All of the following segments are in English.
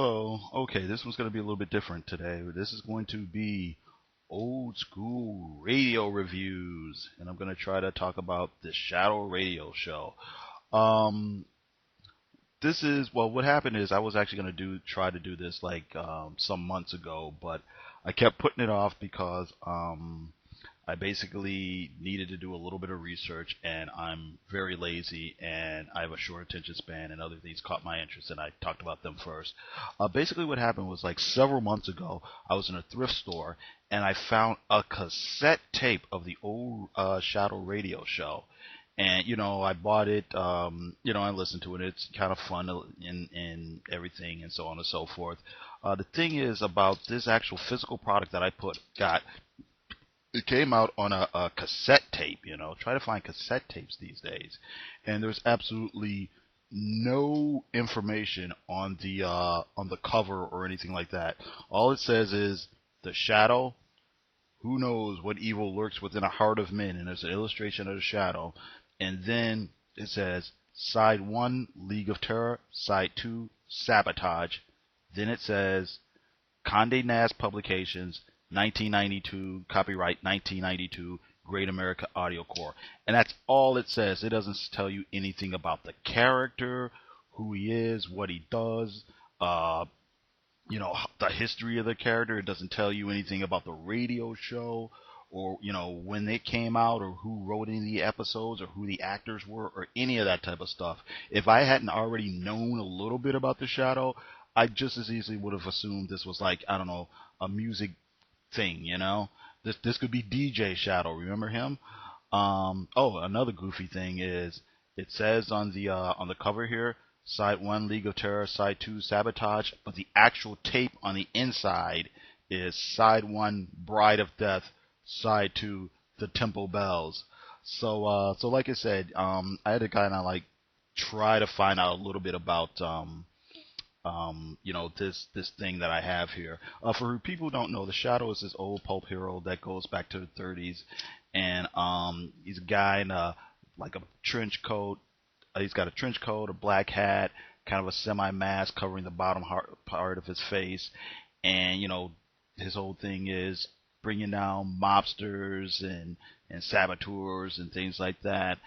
Oh, okay. This one's going to be a little bit different today. This is going to be old school radio reviews, and I'm going to try to talk about the Shadow Radio Show. Um, this is well. What happened is I was actually going to try to do this like some months ago, but I kept putting it off because I basically needed to do a little bit of research, and I'm very lazy, and I have a short attention span, and other things caught my interest, and I talked about them first. Basically, what happened was like several months ago, I was in a thrift store, and I found a cassette tape of the old Shadow Radio Show. And I bought it. I listened to it. It's kind of fun in everything, and so on and so forth. The thing is about this actual physical product that I got, it came out on a cassette tape. Try to find cassette tapes these days, and there's absolutely no information on the cover or anything like that. All it says is the shadow. Who knows what evil lurks within a heart of men? And there's an illustration of the shadow, and then it says side one, League of Terror, side two, Sabotage. Then it says Condé Nast Publications, 1992, copyright 1992, Great America Audio Corps. And that's all it says. It doesn't tell you anything about the character, who he is, what he does, uh, the history of the character. It doesn't tell you anything about the radio show or, when it came out or who wrote any of the episodes or who the actors were or any of that type of stuff. If I hadn't already known a little bit about the Shadow, I just as easily would have assumed this was like, I don't know, a music thing. This could be DJ Shadow. Remember him? Another goofy thing is it says on the cover here, side one, League of Terror, side two, Sabotage, but the actual tape on the inside is side one, Bride of Death, side two, The Temple Bells. So like I said, I had to kind of like try to find out a little bit about this thing that I have here. For people who don't know, the Shadow is this old pulp hero that goes back to the 30s, and he's a guy in like a trench coat. He's got a trench coat, a black hat, kind of a semi-mask covering the bottom part of his face, and his whole thing is bringing down mobsters and saboteurs and things like that.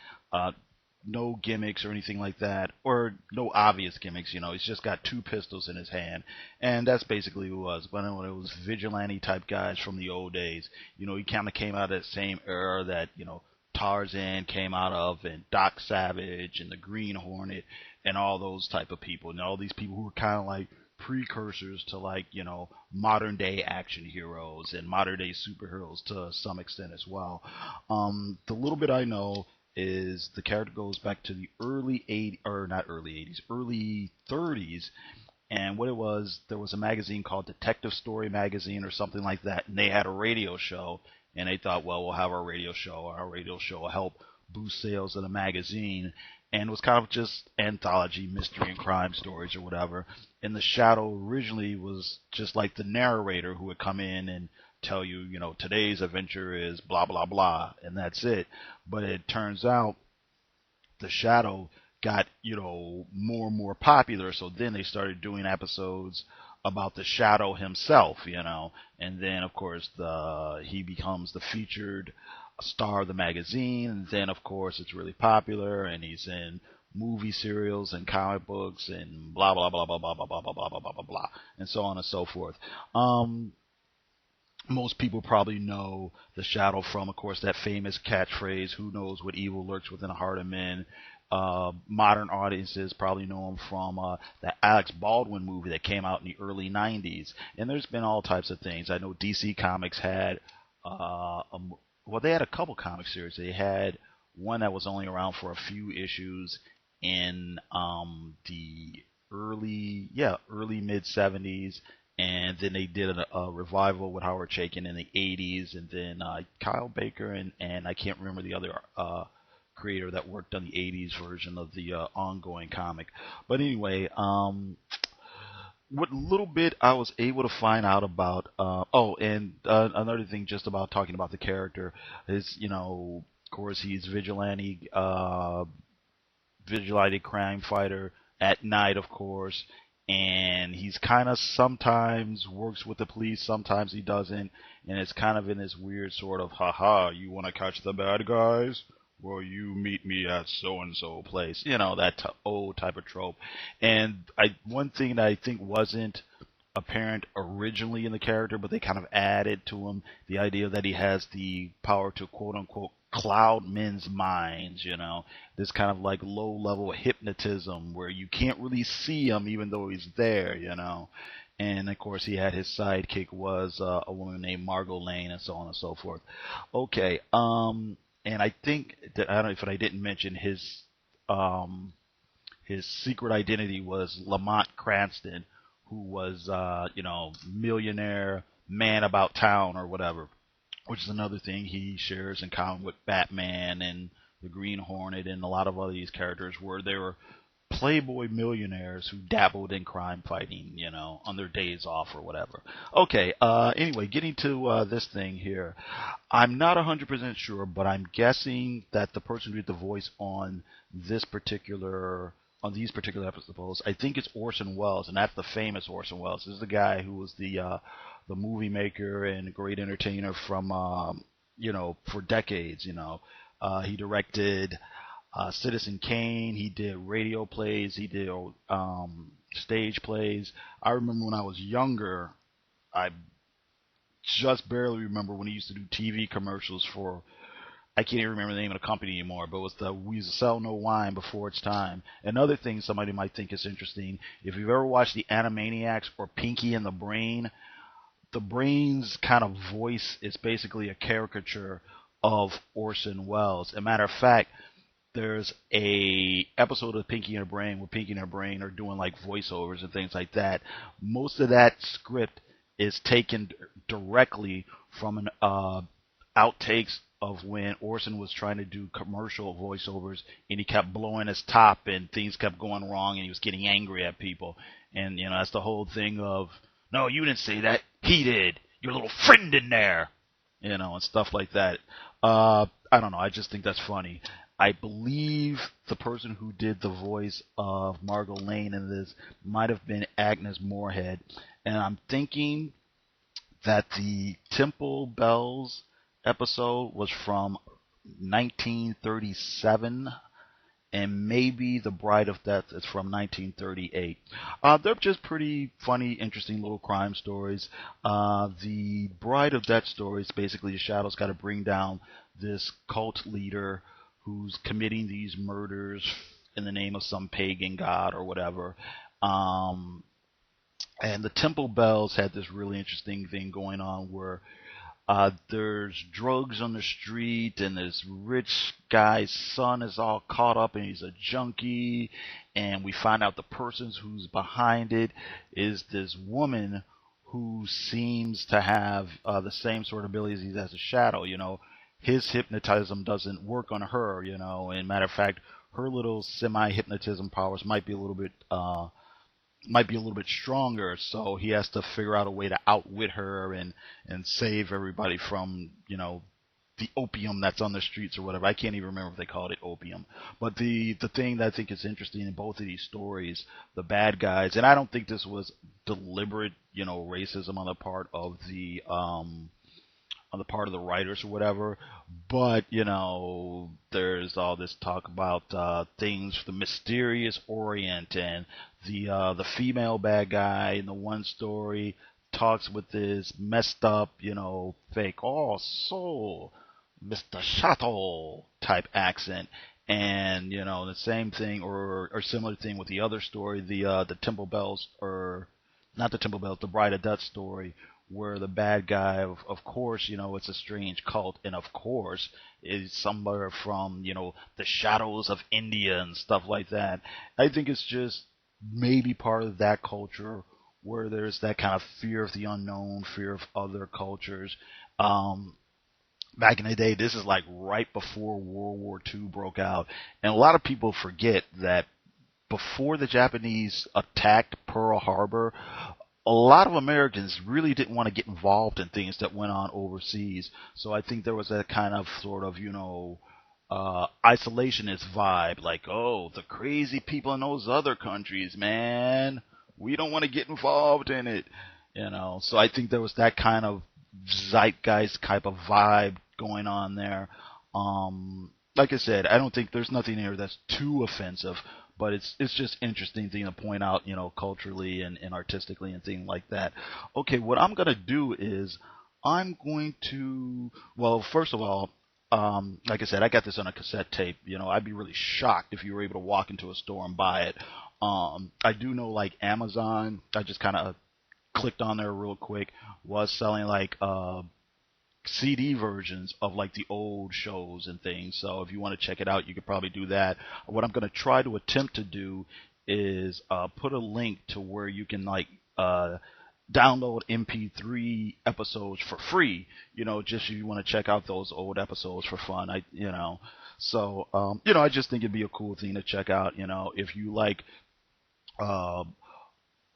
No gimmicks or anything like that, or no obvious gimmicks. He's just got two pistols in his hand, and that's basically who it was. But when it was vigilante type guys from the old days, he kind of came out of that same era that Tarzan came out of, and Doc Savage and the Green Hornet, and all those type of people, and all these people who were kind of like precursors to like modern day action heroes and modern day superheroes to some extent as well. The little bit I know is the character goes back to the early 80s, or not early 80s, early 30s. And what it was, there was a magazine called Detective Story Magazine or something like that, and they had a radio show, and they thought, well, we'll have our radio show. Our radio show will help boost sales of the magazine, and it was kind of just anthology mystery and crime stories or whatever. And the Shadow originally was just like the narrator who would come in and tell you, today's adventure is blah blah blah, and that's it. But it turns out the Shadow got more and more popular, so then they started doing episodes about the Shadow himself. And then of course he becomes the featured star of the magazine, and then of course it's really popular, and he's in movie serials and comic books and blah blah blah blah blah blah blah blah blah blah blah blah blah, and so on and so forth. Most people probably know the Shadow from, of course, that famous catchphrase, "Who knows what evil lurks within the heart of men." Modern audiences probably know him from the Alex Baldwin movie that came out in the early 90s. And there's been all types of things. I know DC Comics had, they had a couple comic series. They had one that was only around for a few issues in the early mid 70s, and then they did a revival with Howard Chaykin in the 80s, and then Kyle Baker and I can't remember the other creator that worked on the 80s version of the ongoing comic. But anyway, what little bit I was able to find out about, and another thing just about talking about the character is, of course, he's vigilante crime fighter at night, of course, and he's kind of sometimes works with the police, sometimes he doesn't, and it's kind of in this weird sort of, haha, you want to catch the bad guys? Well, you meet me at so and so place, that old type of trope. And one thing that I think wasn't apparent originally in the character, but they kind of added to him the idea that he has the power to quote unquote cloud men's minds, this kind of like low level hypnotism where you can't really see him even though he's there. And of course, he had his sidekick was a woman named Margot Lane, and so on and so forth. Okay, and I think that I don't know if I didn't mention his secret identity was Lamont Cranston, who was millionaire man about town or whatever, which is another thing he shares in common with Batman and the Green Hornet and a lot of other these characters, where they were playboy millionaires who dabbled in crime fighting, on their days off or whatever. Okay, anyway, getting to this thing here. I'm not 100% sure, but I'm guessing that the person who did the voice on these particular episodes, I think it's Orson Welles, and that's the famous Orson Welles. This is the guy who was the movie maker and a great entertainer from for decades. He directed Citizen Kane. He did radio plays. He did stage plays. I remember when I was younger, I just barely remember when he used to do TV commercials for, I can't even remember the name of the company anymore, but it was we used to sell no wine before its time. Another thing somebody might think is interesting, if you've ever watched the Animaniacs or Pinky and the Brain's kind of voice is basically a caricature of Orson Welles. As a matter of fact, there's a episode of Pinky and the Brain where Pinky and the Brain are doing like voiceovers and things like that. Most of that script is taken directly from an outtakes of when Orson was trying to do commercial voiceovers and he kept blowing his top and things kept going wrong and he was getting angry at people. And, that's the whole thing of, no, you didn't say that. He did. Your little friend in there. And stuff like that. I don't know. I just think that's funny. I believe the person who did the voice of Margot Lane in this might have been Agnes Moorehead. And I'm thinking that the Temple Bells episode was from 1937, and maybe The Bride of Death is from 1938. They're just pretty funny, interesting little crime stories. The Bride of Death story is basically the Shadows got to bring down this cult leader who's committing these murders in the name of some pagan god or whatever. And the Temple Bells had this really interesting thing going on where there's drugs on the street, and this rich guy's son is all caught up, and he's a junkie. And we find out the person who's behind it is this woman who seems to have the same sort of abilities as a Shadow. His hypnotism doesn't work on her. And matter of fact, her little semi-hypnotism powers might be a little bit stronger, so he has to figure out a way to outwit her and save everybody from the opium that's on the streets or whatever. I can't even remember if they called it opium. But the thing that I think is interesting in both of these stories, the bad guys, and I don't think this was deliberate racism on the part of the writers or whatever, but there's all this talk about things, the mysterious Orient, and the female bad guy in the one story talks with this messed up, fake, oh, soul, Mr. Chateau type accent. And, the same thing or similar thing with the other story, the Temple Bells, or not the Temple Bells, the Bride of Death story, where the bad guy, of course, it's a strange cult, and of course, is somewhere from, the shadows of India and stuff like that. I think it's just maybe part of that culture where there's that kind of fear of the unknown, fear of other cultures. Back in the day, this is like right before World War II broke out, and a lot of people forget that before the Japanese attacked Pearl Harbor, a lot of Americans really didn't want to get involved in things that went on overseas. So I think there was that kind of sort of, isolationist vibe, like, oh, the crazy people in those other countries, man. We don't want to get involved in it, you know. So I think there was that kind of zeitgeist type of vibe going on there. Like I said, I don't think there's nothing here that's too offensive, but it's just interesting thing to point out, you know, culturally and artistically and things like that. Okay, what I'm gonna do is I'm going to, well, first of all, like I said, I got this on a cassette tape. You know, I'd be really shocked if you were able to walk into a store and buy it. I do know like Amazon, I just kind of clicked on there real quick, was selling like CD versions of like the old shows and things. So if you want to check it out, you could probably do that. What I'm going to try to attempt to do is put a link to where you can like download MP3 episodes for free. You know, just if you want to check out those old episodes for fun. So I just think it'd be a cool thing to check out. You know, if you like uh,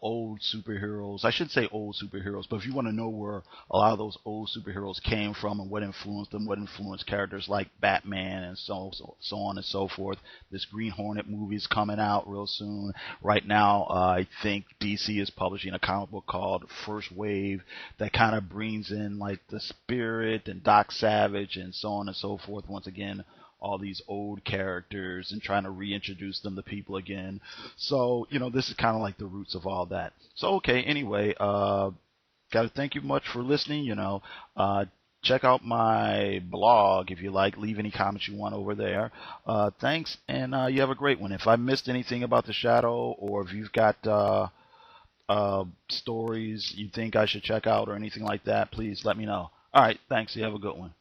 old superheroes. I shouldn't say old superheroes, but if you want to know where a lot of those old superheroes came from and what influenced them, what influenced characters like Batman and so on and so forth. This Green Hornet movie is coming out real soon. Right now, I think DC is publishing a comic book called First Wave that kind of brings in like the Spirit and Doc Savage and so on and so forth. Once again, all these old characters and trying to reintroduce them to people again. So, you know, this is kind of like the roots of all that. So, okay, anyway, gotta thank you much for listening, you know. Check out my blog if you like. Leave any comments you want over there. Thanks, and you have a great one. If I missed anything about The Shadow, or if you've got stories you think I should check out or anything like that, please let me know. All right, thanks. You have a good one.